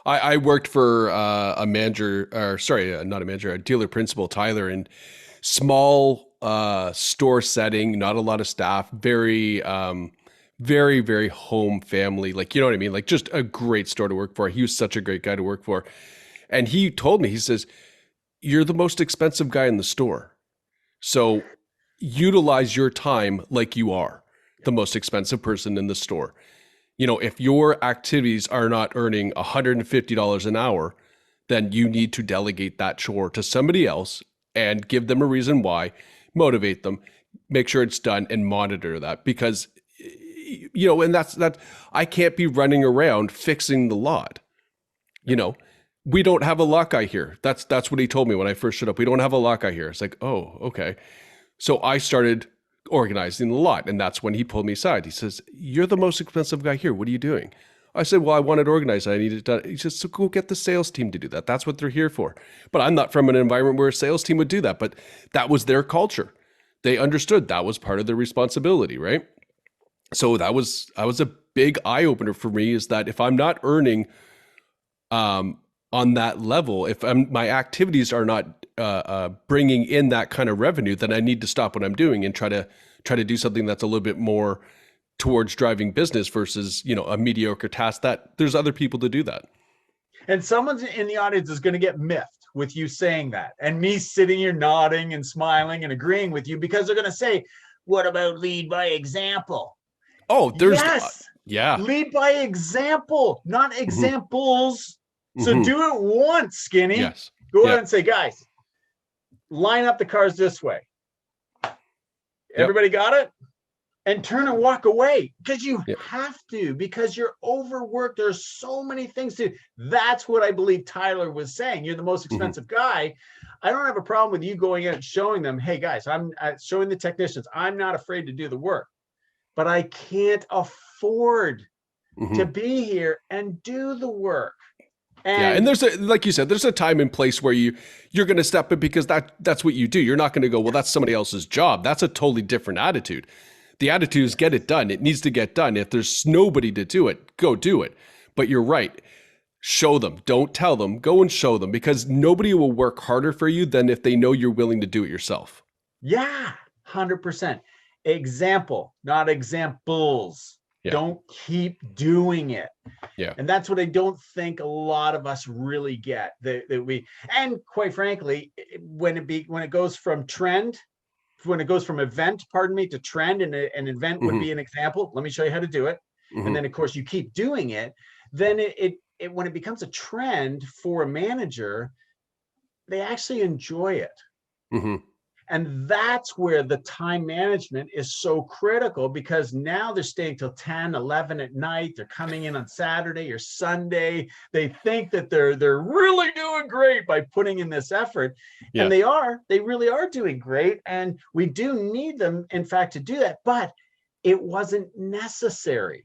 I worked for a manager, or sorry, not a manager, a dealer principal, Tyler, in small store setting, not a lot of staff, very home family. Like, you know what I mean? Like, just a great store to work for. He was such a great guy to work for. And he told me, he says, "You're the most expensive guy in the store. So utilize your time like you are the most expensive person in the store. You know, if your activities are not earning $150 an hour, then you need to delegate that chore to somebody else and give them a reason why, motivate them, make sure it's done and monitor that because and that's that I can't be running around fixing the lot. You know, we don't have a lot guy here. That's what he told me when I first showed up. We don't have a lot guy here. It's like, "Oh, okay." So I started organizing the lot. And that's when he pulled me aside. He says, "You're the most expensive guy here. What are you doing?" I said, "Well, I want it organized. I need it done." He says, "So go get the sales team to do that. That's what they're here for." But I'm not from an environment where a sales team would do that. But that was their culture. They understood that was part of their responsibility, right? So that was a big eye opener for me, is that if I'm not earning on that level, if my activities are not bringing in that kind of revenue, then I need to stop what I'm doing and try to do something that's a little bit more towards driving business versus a mediocre task that there's other people to do that. And someone in the audience is going to get miffed with you saying that, and me sitting here nodding and smiling and agreeing with you, because they're going to say, "What about lead by example?" Oh, there's Yes, yeah. lead by example, not Hmm. examples. So Hmm. do it once, Skinny. Yes. Go ahead Yep. and say, "Guys, line up the cars this way." Yep. Everybody got it? And turn and walk away, because you Yep. have to, because you're overworked. There's so many things to. That's what I believe Tyler was saying. You're the most Hmm. expensive guy. I don't have a problem with you going in and showing them, "Hey guys, I'm showing the technicians, I'm not afraid to do the work, but I can't afford to Hmm. be here and do the work." Yeah, and And there's like you said, there's a time and place where you're going to step in because that's what you do. You're not going to go, "Well, that's somebody else's job." That's a totally different attitude. The attitude is get it done. It needs to get done. If there's nobody to do it, go do it. But you're right. Show them. Don't tell them. Go and show them, because nobody will work harder for you than if they know you're willing to do it yourself. yeah, 100%. Example, not examples. Yeah. Don't keep doing it. Yeah. And that's what I don't think a lot of us really get. That we, and quite frankly, when it goes from trend, when it goes from event, pardon me, to trend, and an event would Hmm. be an example. Let me show you how to do it. And Hmm. then of course you keep doing it. Then it when it becomes a trend for a manager, they actually enjoy it. Hmm. And that's where the time management is so critical, because now they're staying till 10, 11 at night. They're coming in on Saturday or Sunday. They think that they're really doing great by putting in this effort. And Yeah. they really are doing great. And we do need them, in fact, to do that. But it wasn't necessary.